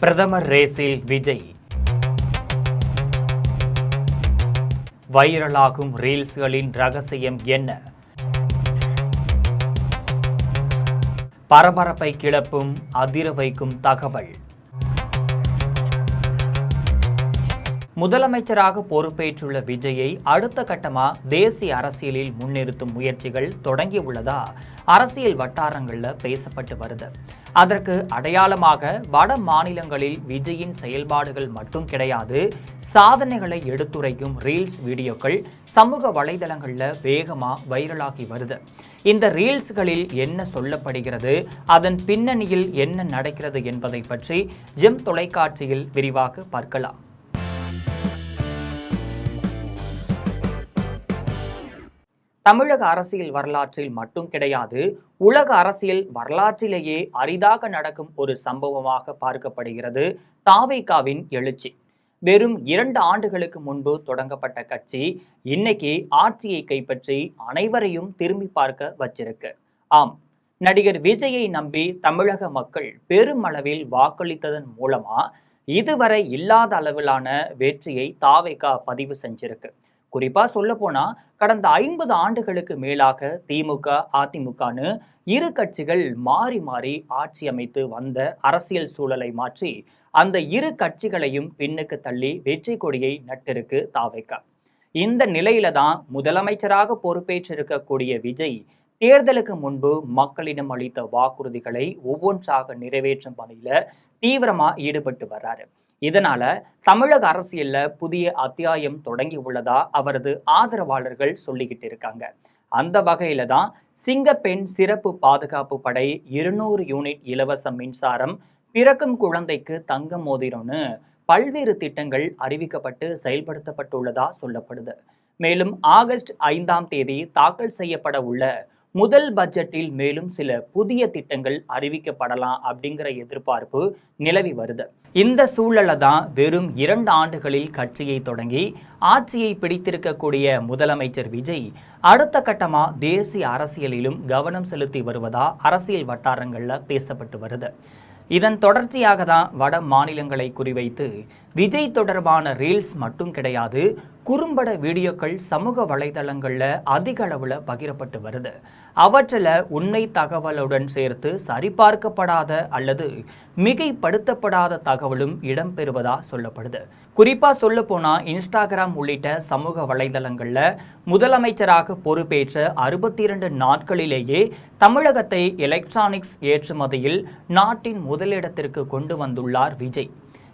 பிரதமர் ரேஸில் விஜய். வைரலாகும் ரீல்ஸ்களின் ரகசியம் என்ன? பரபரப்பை கிளப்பும் அதிர வைக்கும் தகவல். முதலமைச்சராக பொறுப்பேற்றுள்ள விஜயை அடுத்த கட்டமா தேசிய அரசியலில் முன்னிறுத்தும் முயற்சிகள் தொடங்கியுள்ளதா அரசியல் வட்டாரங்களில் பேசப்பட்டு வருது. அதற்கு அடையாளமாக வட மாநிலங்களில் விஜயின் செயல்பாடுகள் மட்டும் கிடையாது, சாதனைகளை எடுத்துரைக்கும் ரீல்ஸ் வீடியோக்கள் சமூக வலைதளங்களில் வேகமாக வைரலாகி வருது. இந்த ரீல்ஸ்களில் என்ன சொல்லப்படுகிறது, அதன் பின்னணியில் என்ன நடக்கிறது என்பதை பற்றி ஜெம் தொலைக்காட்சியில் விரிவாக பார்க்கலாம். தமிழக அரசியல் வரலாற்றில் மட்டும் கிடையாது, உலக அரசியல் வரலாற்றிலேயே அரிதாக நடக்கும் ஒரு சம்பவமாக பார்க்கப்படுகிறது தாவேகாவின் எழுச்சி. வெறும் 2 ஆண்டுகளுக்கு முன்பு தொடங்கப்பட்ட கட்சி இன்னைக்கு ஆட்சியை கைப்பற்றி அனைவரையும் திரும்பி பார்க்க வச்சிருக்கு. ஆம், நடிகர் விஜயை நம்பி தமிழக மக்கள் பெருமளவில் வாக்களித்ததன் மூலமா இதுவரை இல்லாத அளவிலான வெற்றியை தாவேகா பதிவு செஞ்சிருக்கு. குறிப்பா சொல்ல போனா கடந்த 50 ஆண்டுகளுக்கு மேலாக திமுக, அதிமுகன்னு இரு கட்சிகள் மாறி மாறி ஆட்சி அமைத்து வந்த அரசியல் சூழலை மாற்றி அந்த இரு கட்சிகளையும் பின்னுக்கு தள்ளி வெற்றி கொடியை நட்டிருக்கு தாவேகா. இந்த நிலையில தான் முதலமைச்சராக பொறுப்பேற்றிருக்கக்கூடிய விஜய் தேர்தலுக்கு முன்பு மக்களிடம் அளித்த வாக்குறுதிகளை ஒவ்வொன்றாக நிறைவேற்றும் பணியில தீவிரமா ஈடுபட்டு வர்றாரு. இதனால தமிழக அரசியல்ல புதிய அத்தியாயம் தொடங்கி உள்ளதா அவரது ஆதரவாளர்கள் சொல்லிக்கிட்டு இருக்காங்க. அந்த வகையில தான் சிங்கப்பெண் சிறப்பு பாதுகாப்பு படை, 200 யூனிட் இலவச மின்சாரம், பிறக்கும் குழந்தைக்கு தங்க மோதிரம்னு பல்வேறு திட்டங்கள் அறிவிக்கப்பட்டு செயல்படுத்தப்பட்டுள்ளதா சொல்லப்படுது. மேலும் ஆகஸ்ட் 5ஆம் தேதி தாக்கல் செய்யப்பட உள்ள முதல் பட்ஜெட்டில் மேலும் சில புதிய திட்டங்கள் அறிவிக்கப்படலாம் அப்படிங்கிற எதிர்பார்ப்பு நிலவி வருது. இந்த சூழலை தான் வெறும் 2 ஆண்டுகளில் கட்சியை தொடங்கி ஆட்சியை பிடித்திருக்கக்கூடிய முதலமைச்சர் விஜய் அடுத்த கட்டமா தேசிய அரசியலிலும் கவனம் செலுத்தி வருவதா அரசியல் வட்டாரங்கள்ல பேசப்பட்டு வருது. இதன் தொடர்ச்சியாக தான் வட மாநிலங்களை குறிவைத்து விஜய் தொடர்பான ரீல்ஸ் மட்டும் கிடையாது, குறும்பட வீடியோக்கள் சமூக வலைதளங்களில் அதிக அளவில் பகிரப்பட்டு வருது. அவற்றில் உண்மை தகவலுடன் சேர்த்து சரிபார்க்கப்படாத அல்லது மிகைப்படுத்தப்படாத தகவலும் இடம்பெறுவதா சொல்லப்படுது. குறிப்பாக சொல்ல போனால் இன்ஸ்டாகிராம் உள்ளிட்ட சமூக வலைதளங்களில் முதலமைச்சராக பொறுப்பேற்ற 62 நாட்களிலேயே தமிழகத்தை எலக்ட்ரானிக்ஸ் ஏற்றுமதியில் நாட்டின் முதலிடத்திற்கு கொண்டு வந்துள்ளார் விஜய்.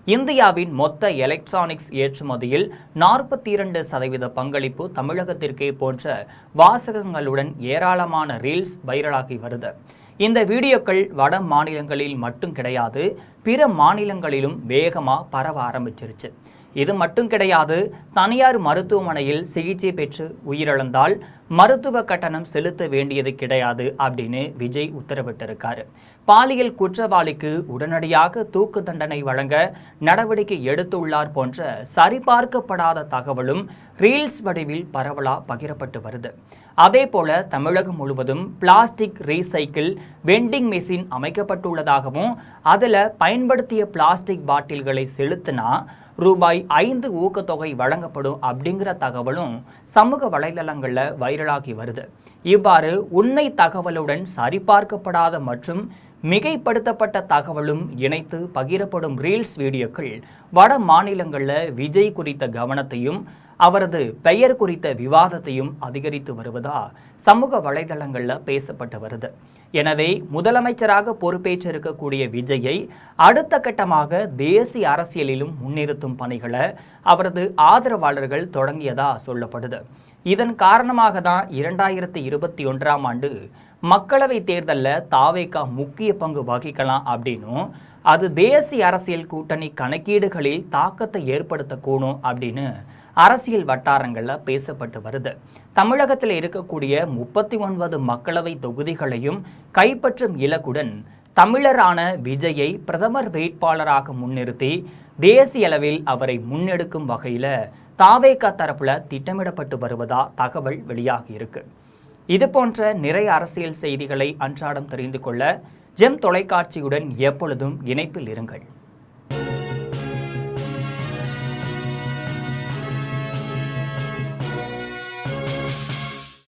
இந்தியாவின் மொத்த எலக்ட்ரானிக்ஸ் ஏற்றுமதியில் 42% பங்களிப்பு தமிழகத்திற்கே போன்ற வாசகங்களுடன் ஏராளமான ரீல்ஸ் வைரலாகி வருது. இந்த வீடியோக்கள் வட மாநிலங்களில் மட்டும் கிடையாது, பிற மாநிலங்களிலும் வேகமாக பரவ ஆரம்பிச்சிருச்சு. இது மட்டும் கிடையாது, தனியார் மருத்துவமனையில் சிகிச்சை பெற்று உயிரிழந்தால் மருத்துவ கட்டணம் செலுத்த வேண்டியது கிடையாது அப்படின்னு விஜய் உத்தரவிட்டிருக்காரு. பாலியல் குற்றவாளிக்கு உடனடியாக தூக்கு தண்டனை வழங்க நடவடிக்கை எடுத்துள்ளார் போன்ற சரிபார்க்கப்படாத தகவலும் ரீல்ஸ் வடிவில் பரவலா பகிரப்பட்டு வருது. அதே போல தமிழகம் முழுவதும் பிளாஸ்டிக் ரீசைக்கிள் வெண்டிங் மெஷின் அமைக்கப்பட்டுள்ளதாகவும் அதில் பயன்படுத்திய பிளாஸ்டிக் பாட்டில்களை செலுத்தினா ரூபாய் 5 ஊக்கத்தொகை வழங்கப்படும் அப்படிங்கிற தகவலும் சமூக வலைதளங்களில் வைரலாகி வருது. இவ்வாறு உண்மை தகவலுடன் சரிபார்க்கப்படாத மற்றும் மிகைப்படுத்தப்பட்ட தகவலும் இணைத்து பகிரப்படும் ரீல்ஸ் வீடியோக்கள் வட மாநிலங்களில் விஜய் குறித்த கவனத்தையும் அவரது பெயர் குறித்த விவாதத்தையும் அதிகரித்து வருவதா சமூக வலைதளங்களில் பேசப்பட்டு வருது. எனவே முதலமைச்சராக பொறுப்பேற்றிருக்கக்கூடிய விஜயை அடுத்த கட்டமாக தேசிய அரசியலிலும் முன்னிறுத்தும் பணிகளை அவரது ஆதரவாளர்கள் தொடங்கியதா சொல்லப்படுது. இதன் காரணமாக தான் 2021ஆம் ஆண்டு மக்களவை தேர்தலில் தாவேகா முக்கிய பங்கு வகிக்கலாம் அப்படின்னும் அது தேசிய அரசியல் கூட்டணி கணக்கீடுகளில் தாக்கத்தை ஏற்படுத்தக்கூடும் அப்படின்னு அரசியல் வட்டாரங்களில் பேசப்பட்டு வருது. தமிழகத்தில் இருக்கக்கூடிய 39 மக்களவை தொகுதிகளையும் கைப்பற்றும் இலக்குடன் தமிழரான விஜயை பிரதமர் வேட்பாளராக முன்னிறுத்தி தேசிய அளவில் அவரை முன்னெடுக்கும் வகையில் தாவேகா தரப்புல திட்டமிடப்பட்டு வருவதா தகவல் வெளியாகி இருக்கு. இது போன்ற நிறைய அரசியல் செய்திகளை அன்றாடம் தெரிந்து கொள்ள ஜெம் தொலைக்காட்சியுடன் எப்பொழுதும் இணைப்பில் இருங்கள்.